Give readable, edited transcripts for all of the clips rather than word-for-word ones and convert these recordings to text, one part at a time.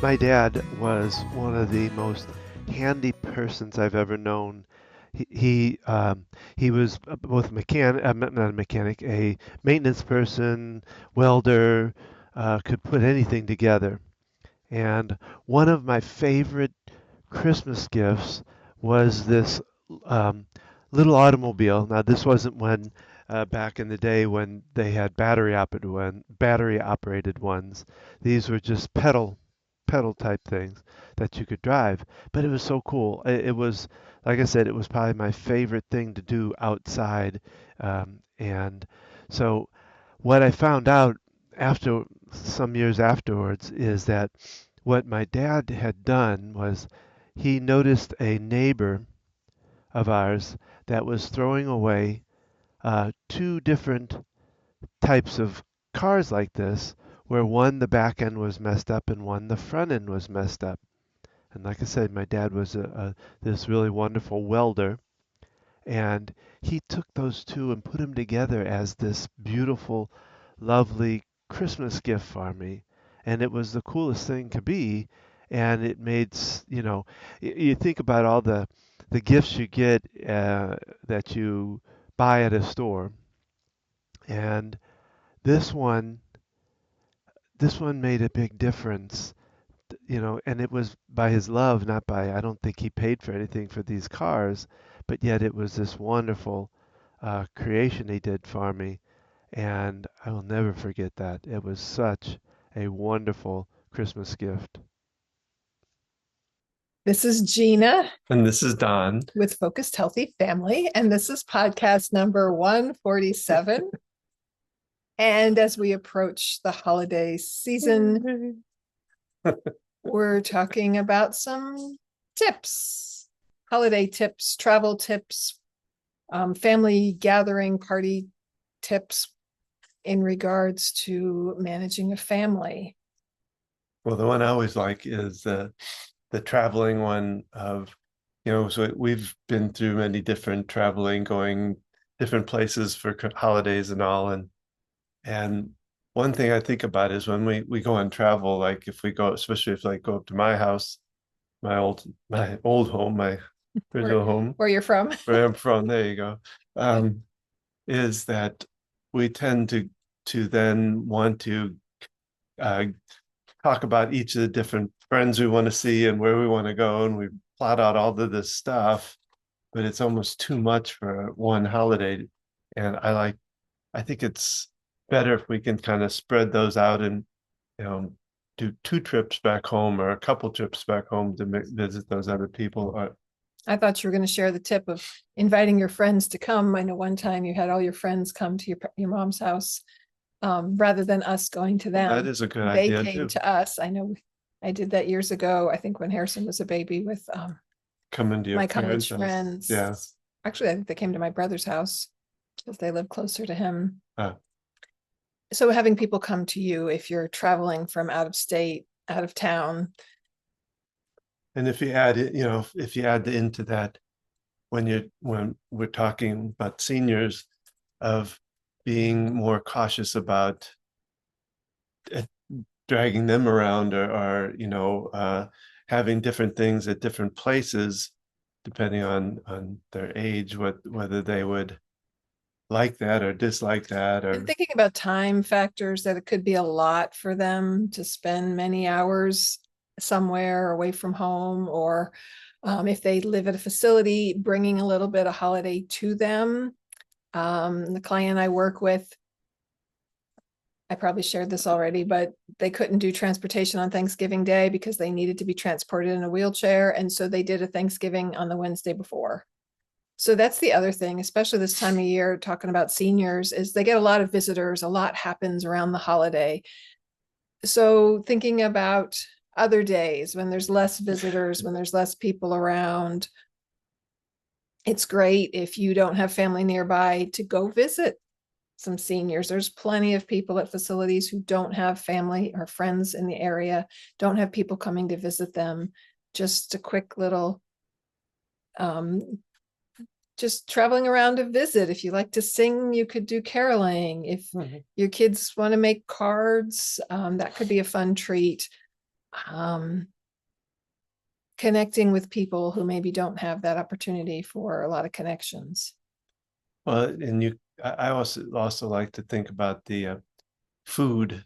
My dad was one of the most handy persons I've ever known. He was both a mechanic, not a mechanic, a maintenance person, welder, could put anything together. And one of my favorite Christmas gifts was this um, little automobile. Now, this wasn't when back in the day when they had battery operated ones. These were just pedal type things that you could drive. But it was so cool. It was, like I said, it was probably my favorite thing to do outside. And so what I found out after some years afterwards is that what my dad had done was he noticed a neighbor of ours that was throwing away two different types of cars like this, where one the back end was messed up and one the front end was messed up. And like I said, my dad was this really wonderful welder, and he took those two and put them together as this beautiful, lovely Christmas gift for me. And it was the coolest thing to be. And it made, you think about all the gifts you get that you buy at a store. And this one, this one made a big difference, and it was by his love, not by, I don't think he paid for anything for these cars, but yet it was this wonderful creation he did for me, and I will never forget that. It was such a wonderful Christmas gift. This is Gina And this is Don. with Focused Healthy Family, and this is podcast number 147. And as we approach the holiday season, we're talking about some tips, holiday tips, travel tips, family gathering party tips in regards to managing a family. Well, the one I always like is the traveling one of, so we've been through many different traveling, going different places for holidays and all. And one thing I think about is when we go on travel, like if we go, especially if like go up to my house, my old home, my original home, Where you're from. where I'm from, there you go. Is that we tend to then want to uh, talk about each of the different friends we want to see and where we want to go, and we plot out all of this stuff, but it's almost too much for one holiday. And I think it's better if we can kind of spread those out and do two trips back home or a couple trips back home to visit those other people. I thought you were going to share the tip of inviting your friends to come. I know one time you had all your friends come to your mom's house, rather than us going to them. That is a good They idea came too. to us. I know I did that years ago. I think when Harrison was a baby with Coming to your my college parents' house. friends. Yeah. Actually, I think they came to my brother's house because they live closer to him. Ah. So having people come to you if you're traveling from out of state, out of town. And if you add it, if you add into that, when we're talking about seniors, of being more cautious about uh, dragging them around or having different things at different places, depending on their age, whether they would like that or dislike that, or And thinking about time factors, that it could be a lot for them to spend many hours somewhere away from home, or if they live at a facility, bringing a little bit of holiday to them. The client I work with, I probably shared this already, but they couldn't do transportation on Thanksgiving Day because they needed to be transported in a wheelchair. And so they did a Thanksgiving on the Wednesday before. So that's the other thing, especially this time of year, talking about seniors, is they get a lot of visitors. A lot happens around the holiday. So thinking about other days when there's less visitors, when there's less people around, it's great if you don't have family nearby to go visit some seniors. There's plenty of people at facilities who don't have family or friends in the area, don't have people coming to visit them. Just a quick little just traveling around to visit. If you like to sing, you could do caroling. If your kids want to make cards, that could be a fun treat. connecting with people who maybe don't have that opportunity for a lot of connections. Well, and I also like to think about the food,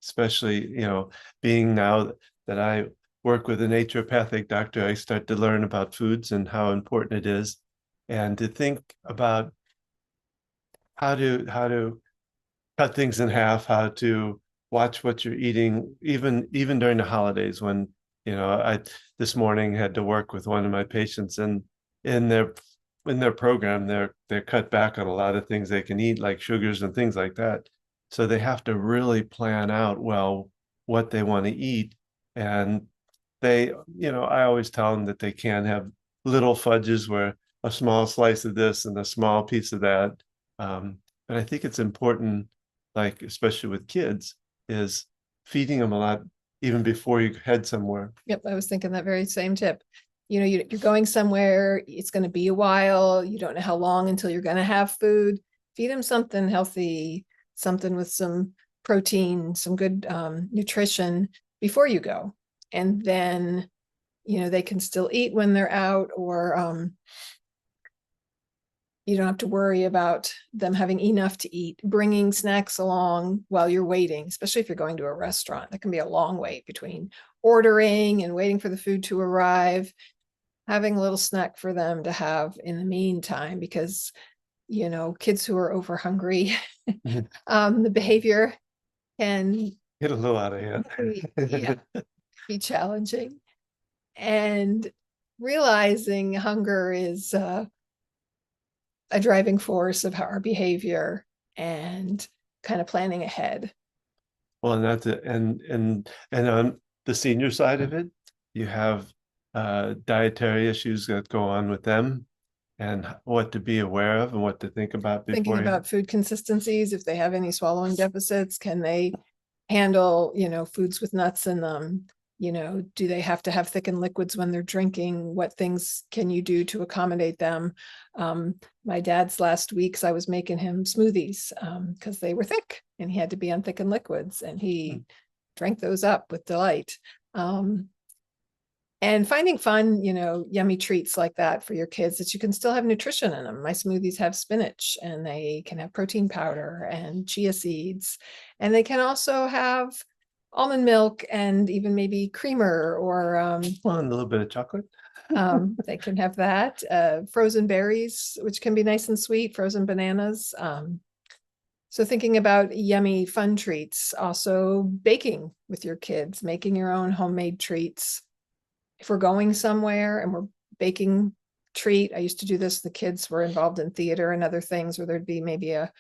especially, being now that I work with a naturopathic doctor, I start to learn about foods and how important it is, and to think about how to cut things in half, how to watch what you're eating, even during the holidays when, I this morning had to work with one of my patients, and in their in their program, they're cut back on a lot of things they can eat, like sugars and things like that. So they have to really plan out well what they want to eat. And I always tell them that they can't have little fudges where a small slice of this and a small piece of that. But I think it's important, like especially with kids, is feeding them a lot even before you head somewhere. Yep, I was thinking that very same tip. You're going somewhere, it's going to be a while, you don't know how long until you're going to have food. Feed them something healthy, something with some protein, some good nutrition before you go. And then, they can still eat when they're out, or you don't have to worry about them having enough to eat. Bringing snacks along while you're waiting, especially if you're going to a restaurant, that can be a long wait between ordering and waiting for the food to arrive. Having a little snack for them to have in the meantime, because kids who are over hungry, the behavior can Get a little out of hand. be challenging. And realizing hunger is a driving force of our behavior, and kind of planning ahead. Well, and that's it. And on the senior side of it, you have dietary issues that go on with them, and what to be aware of and what to think about Thinking before about food consistencies, if they have any swallowing deficits, can they handle, foods with nuts in them? Do they have to have thickened liquids when they're drinking? What things can you do to accommodate them? My dad's last weeks, I was making him smoothies because they were thick and he had to be on thickened liquids, and he drank those up with delight. And finding fun, yummy treats like that for your kids that you can still have nutrition in them. My smoothies have spinach, and they can have protein powder and chia seeds, and they can also have almond milk and even maybe creamer, or well, and a little bit of chocolate. They can have that. Frozen berries, which can be nice and sweet, frozen bananas. So thinking about yummy, fun treats. Also baking with your kids, making your own homemade treats. If we're going somewhere and we're baking treat, I used to do this, the kids were involved in theater and other things, where there'd be maybe a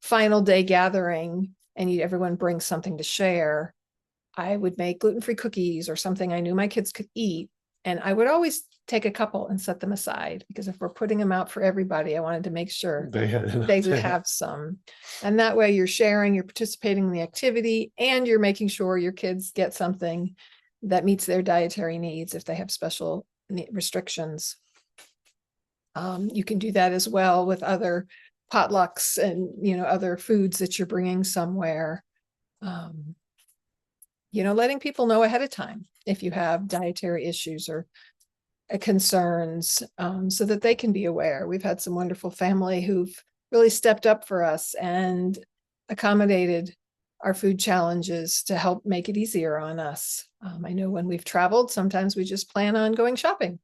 final day gathering and everyone brings something to share. I would make gluten-free cookies or something I knew my kids could eat. And I would always take a couple and set them aside, because if we're putting them out for everybody, I wanted to make sure they would have some. And that way you're sharing, you're participating in the activity, and you're making sure your kids get something that meets their dietary needs if they have special restrictions. You can do that as well with other potlucks and, other foods that you're bringing somewhere. Letting people know ahead of time if you have dietary issues or concerns, so that they can be aware. We've had some wonderful family who've really stepped up for us and accommodated our food challenges to help make it easier on us. I know when we've traveled, sometimes we just plan on going shopping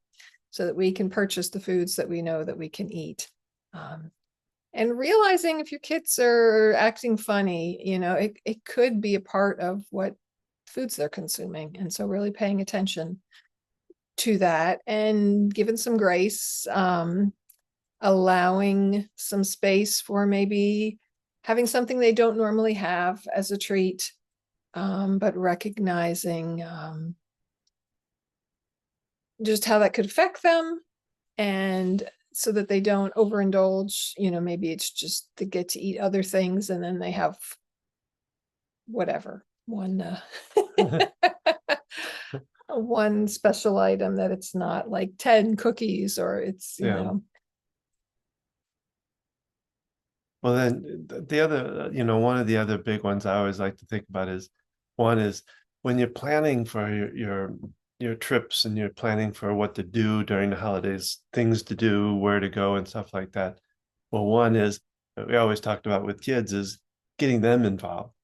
so that we can purchase the foods that we know that we can eat. And realizing if your kids are acting funny, it could be a part of what foods they're consuming. And so really paying attention to that and giving some grace, allowing some space for maybe having something they don't normally have as a treat, but recognizing just how that could affect them, and so that they don't overindulge. Maybe it's just they get to eat other things and then they have whatever, one special item that it's not like 10 cookies, or it's, Well, then the other, one of the other big ones I always like to think about is, one is when you're planning for your trips and you're planning for what to do during the holidays, things to do, where to go and stuff like that. Well, one is we always talked about with kids is getting them involved,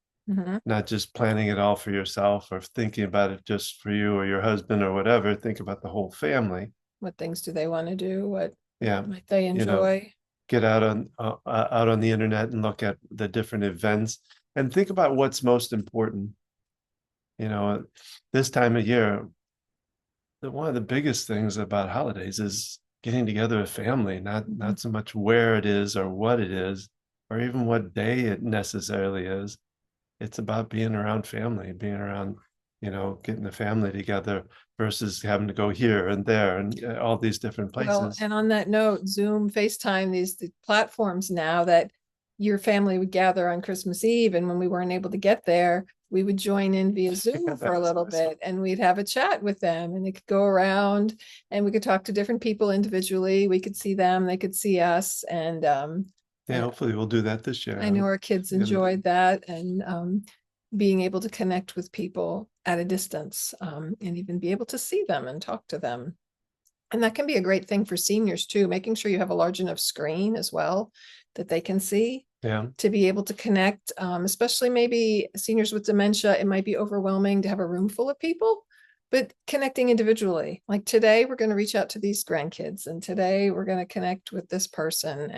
not just planning it all for yourself or thinking about it just for you or your husband or whatever. Think about the whole family. What things do they want to do? What Yeah, might they you know, enjoy? get out on the internet and look at the different events and think about what's most important. You know, this time of year, one of the biggest things about holidays is getting together with family, not so much where it is or what it is, or even what day it necessarily is. It's about being around family, being around, getting the family together versus having to go here and there and all these different Well, places. and on that note, Zoom, FaceTime, the platforms now that your family would gather on Christmas Eve, and when we weren't able to get there, we would join in via Zoom for a That's little awesome. bit, and we'd have a chat with them, and they could go around, and we could talk to different people individually. We could see them, they could see us, and Yeah, hopefully we'll do that this year. I know our kids enjoyed that, and being able to connect with people at a distance, and even be able to see them and talk to them. And that can be a great thing for seniors too, making sure you have a large enough screen as well that they can see Yeah, to be able to connect, especially maybe seniors with dementia. It might be overwhelming to have a room full of people, but connecting individually. Like today, we're going to reach out to these grandkids, and today we're going to connect with this person.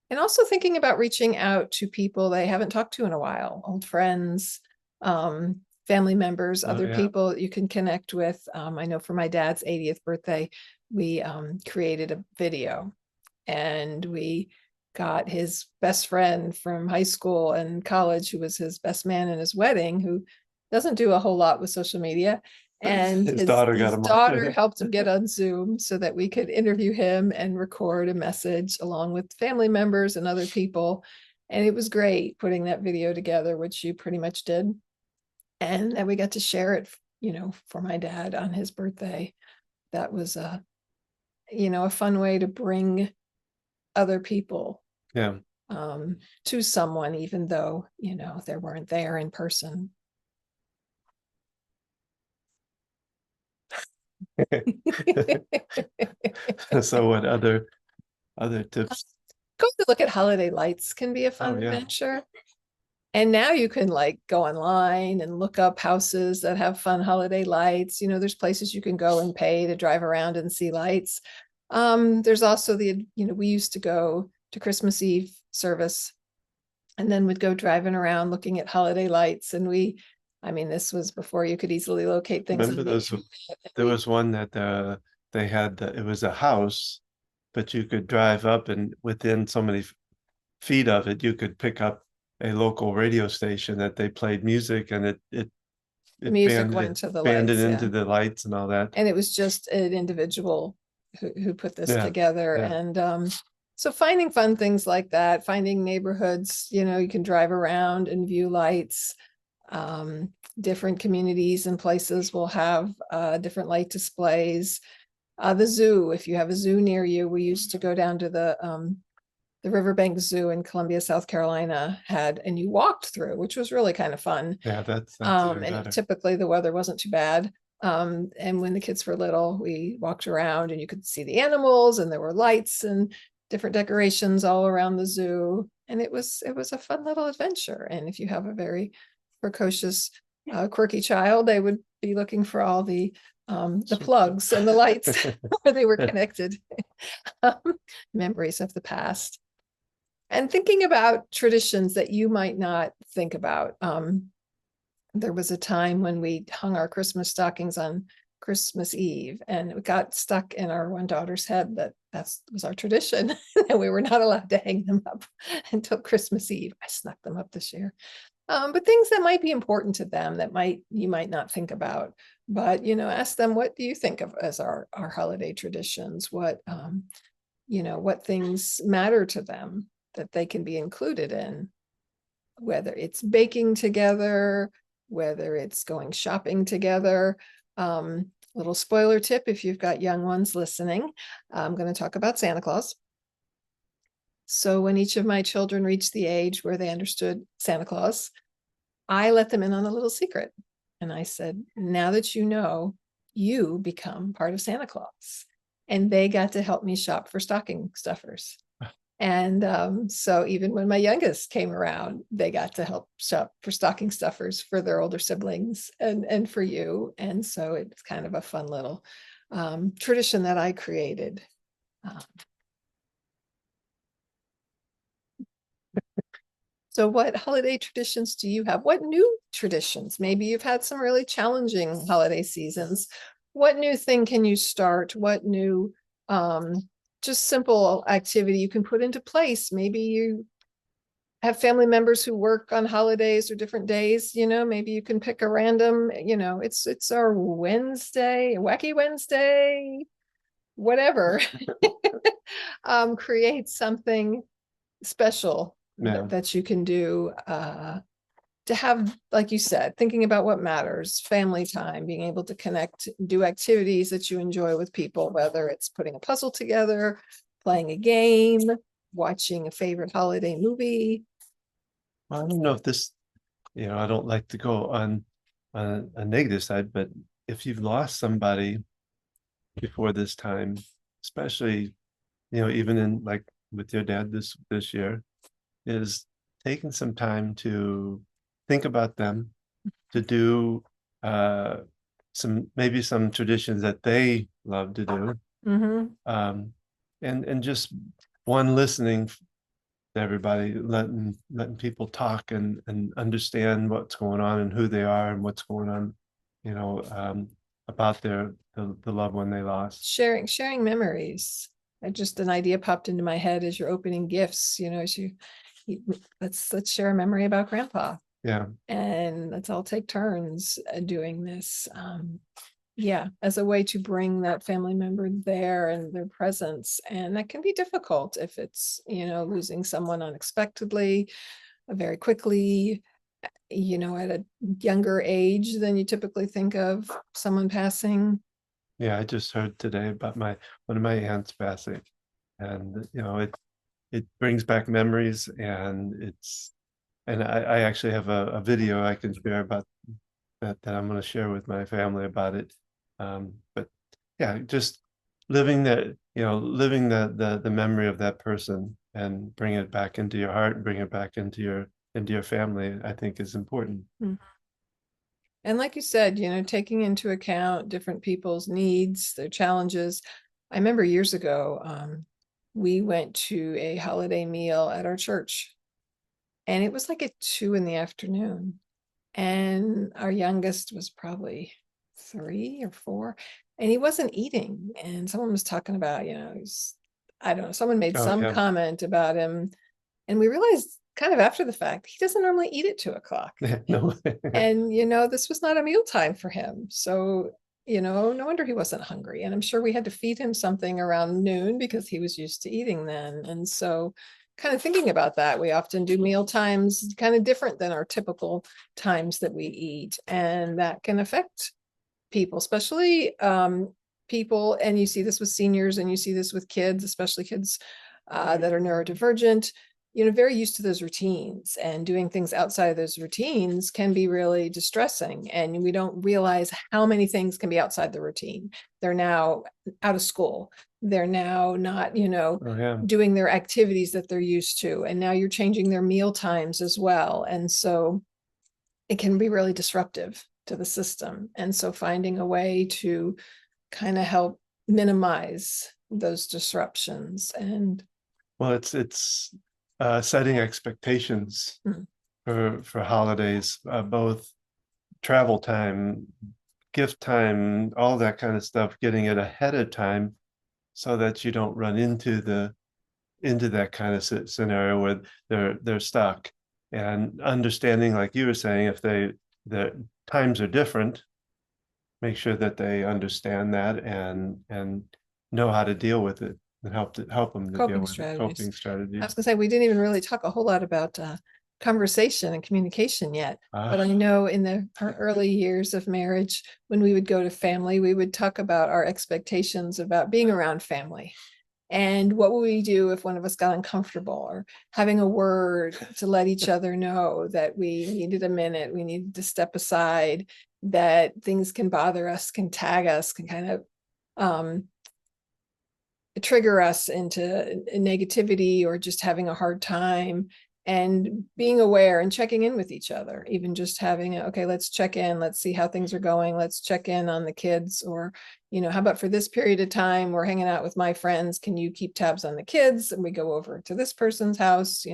And also thinking about reaching out to people they haven't talked to in a while, old friends, family members, other people that you can connect with. I know for my dad's 80th birthday, we created a video, and we got his best friend from high school and college, who was his best man in his wedding, who doesn't do a whole lot with social media. And his daughter got him on. daughter helped him get on Zoom so that we could interview him and record a message along with family members and other people. And it was great putting that video together, which you pretty much did. And then we got to share it, for my dad on his birthday. That was a fun way to bring other people Yeah. To someone, even though, they weren't there in person. So what other tips? Go to look at holiday lights can be a fun adventure. And now you can go online and look up houses that have fun holiday lights. There's places you can go and pay to drive around and see lights. There's also we used to go to Christmas Eve service and then would go driving around looking at holiday lights. And this was before you could easily locate things. Remember there was one that they had, it was a house, but you could drive up and within so many feet of it, you could pick up a local radio station that they played music, and it music went to the banded lights, into the lights and all that. And it was just an individual who put this together. Yeah. And so finding fun things like that, finding neighborhoods, you can drive around and view lights. Different communities and places will have different light displays. The zoo, if you have a zoo near you, we used to go down to the Riverbank Zoo in Columbia, South Carolina, and you walked through, which was really kind of fun. Yeah, that's and typically the weather wasn't too bad. And when the kids were little, we walked around and you could see the animals, and there were lights and different decorations all around the zoo. And it was a fun little adventure. And if you have a very precocious, quirky child, they would be looking for all the plugs and the lights where they were connected. Memories of the past. And thinking about traditions that you might not think about. There was a time when we hung our Christmas stockings on Christmas Eve, and it got stuck in our one daughter's head that was our tradition, and we were not allowed to hang them up until Christmas Eve. I snuck them up this year. But things that might be important to them that you might not think about. But ask them, what do you think of as our holiday traditions? What what things matter to them that they can be included in, whether it's baking together, whether it's going shopping together. Little spoiler tip, if you've got young ones listening, I'm going to talk about Santa Claus. So when each of my children reached the age where they understood Santa Claus, I let them in on a little secret. And I said, now that you know, you become part of Santa Claus. And they got to help me shop for stocking stuffers. And so even when my youngest came around, they got to help shop for stocking stuffers for their older siblings and for you. And so it's kind of a fun little tradition that I created. So what holiday traditions do you have? What new traditions? Maybe you've had some really challenging holiday seasons. What new thing can you start? What new just simple activity you can put into place? Maybe you have family members who work on holidays or different days, maybe you can pick a random, it's our Wednesday, wacky Wednesday, whatever. Create something special that you can do to have, like you said, thinking about what matters, family time, being able to connect, do activities that you enjoy with people, whether it's putting a puzzle together, playing a game, watching a favorite holiday movie. I don't know if this, I don't like to go on a negative side, but if you've lost somebody before this time, especially, even in like with your dad this year, is taking some time to think about them, to do maybe some traditions that they love to do. And just listening to everybody, letting people talk and understand what's going on and who they are and what's going on, about the loved one they lost. Sharing memories. Just an idea popped into my head as you're opening gifts, let's share a memory about Grandpa. Yeah. And let's all take turns doing this. As a way to bring that family member there and their presence. And that can be difficult if it's, losing someone unexpectedly, very quickly, at a younger age than you typically think of someone passing. Yeah, I just heard today about one of my aunts passing, and it brings back memories, and I actually have a video I can share about that I'm going to share with my family about it. But yeah, just living the memory of that person and bring it back into your heart and bring it back into your family, I think is important. Mm-hmm. And like you said, taking into account different people's needs, their challenges. I remember years ago, we went to a holiday meal at our church, and it was like at 2 p.m. And our youngest was probably 3 or 4, and he wasn't eating. And someone was talking about, I don't know, someone made some comment about him. And we realized kind of after the fact, he doesn't normally eat at 2:00. No. And, this was not a mealtime for him. So, no wonder he wasn't hungry. And I'm sure we had to feed him something around noon because he was used to eating then. And so kind of thinking about that, we often do meal times kind of different than our typical times that we eat. And that can affect people, especially people. And you see this with seniors, and you see this with kids, especially kids that are neurodivergent, very used to those routines, and doing things outside of those routines can be really distressing. And we don't realize how many things can be outside the routine. They're now out of school. They're now not, doing their activities that they're used to. And now you're changing their meal times as well. And so it can be really disruptive to the system. And so finding a way to kind of help minimize those disruptions. And well, it's setting expectations for holidays, both travel time, gift time, all that kind of stuff, getting it ahead of time so that you don't run into that kind of scenario where they're stuck. And understanding, like you were saying, if the times are different, make sure that they understand that and know how to deal with it and help them to deal with coping strategies. I was gonna say, we didn't even really talk a whole lot about conversation and communication yet, but I know in our early years of marriage, when we would go to family, we would talk about our expectations about being around family. And what would we do if one of us got uncomfortable, or having a word to let each other know that we needed a minute, we needed to step aside. that things can bother us, can tag us, can kind of trigger us into negativity or just having a hard time, and being aware and checking in with each other, even just having okay, let's check in, let's see how things are going, let's check in on the kids, or how about for this period of time we're hanging out with my friends, can you keep tabs on the kids, and we go over to this person's house,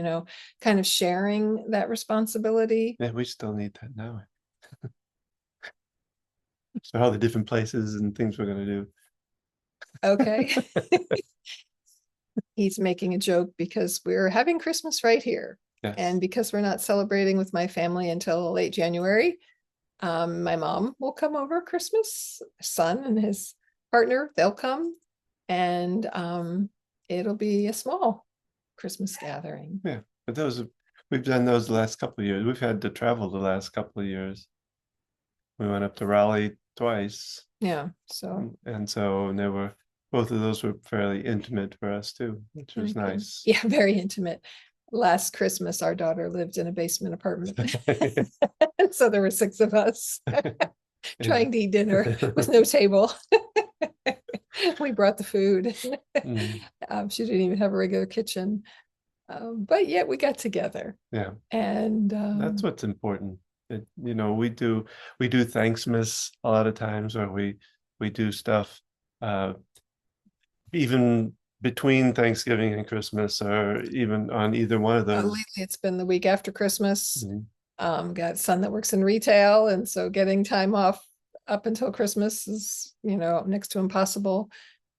kind of sharing that responsibility. Yeah, we still need that now. So all the different places and things we're going to do. Okay. He's making a joke because we're having Christmas right here. Yes. And because we're not celebrating with my family until late January, my mom will come over Christmas, son and his partner, they'll come, and it'll be a small Christmas gathering. Yeah, but we've done those the last couple of years. We've had to travel the last couple of years. We went up to Raleigh twice. Yeah, so. And both of those were fairly intimate for us too, which was nice. Yeah, very intimate. Last Christmas, our daughter lived in a basement apartment. So there were 6 of us trying to eat dinner with no table. We brought the food. She didn't even have a regular kitchen. But yet we got together. Yeah. And that's what's important. We do Thanksmas a lot of times, or we do stuff even between Thanksgiving and Christmas, or even on either one of those. Lately it's been the week after Christmas. Got a son that works in retail, and so getting time off up until Christmas is next to impossible,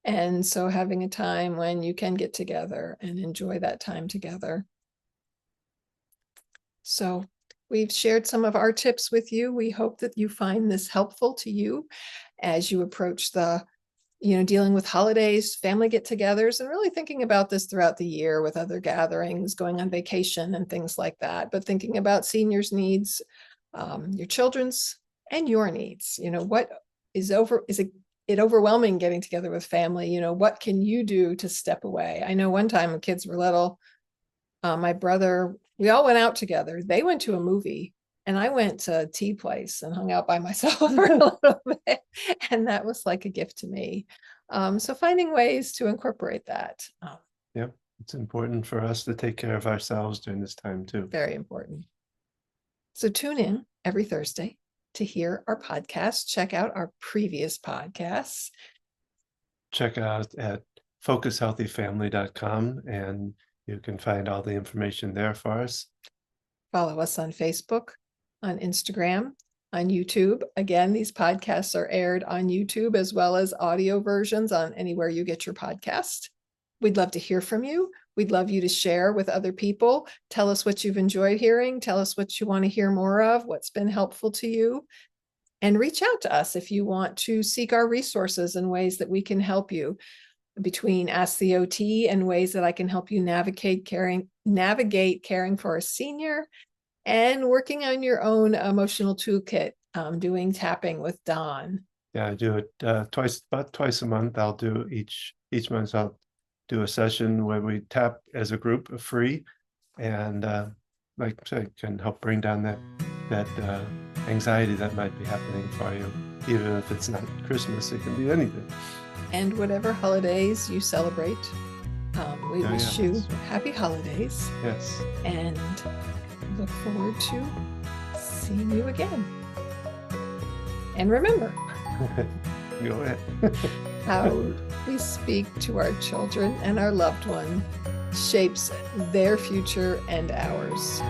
and so having a time when you can get together and enjoy that time together. So we've shared some of our tips with you. We hope that you find this helpful to you as you approach the dealing with holidays, family get-togethers, and really thinking about this throughout the year with other gatherings, going on vacation and things like that, but thinking about seniors' needs, your children's and your needs. What is it overwhelming getting together with family? What can you do to step away? I know one time when kids were little, my brother, we all went out together. They went to a movie, and I went to a tea place and hung out by myself for a little bit. And that was like a gift to me. So finding ways to incorporate that. Yep. It's important for us to take care of ourselves during this time too. Very important. So tune in every Thursday to hear our podcast. Check out our previous podcasts. Check out at focushealthyfamily.com, and you can find all the information there for us. Follow us on Facebook, on Instagram, on YouTube. Again, these podcasts are aired on YouTube as well as audio versions on anywhere you get your podcast. We'd love to hear from you. We'd love you to share with other people. Tell us what you've enjoyed hearing. Tell us what you want to hear more of, what's been helpful to you. And reach out to us if you want to seek our resources and ways that we can help you. Between Ask the OT and ways that I can help you navigate caring for a senior, and working on your own emotional toolkit, doing tapping with Don. Yeah, I do it about twice a month. I'll do each month. I'll do a session where we tap as a group, free, and like I said, can help bring down that anxiety that might be happening for you. Even if it's not Christmas, it can be anything. And whatever holidays you celebrate, we wish you happy holidays. Yes. And look forward to seeing you again. And remember, Go ahead. how we speak to our children and our loved one shapes their future and ours.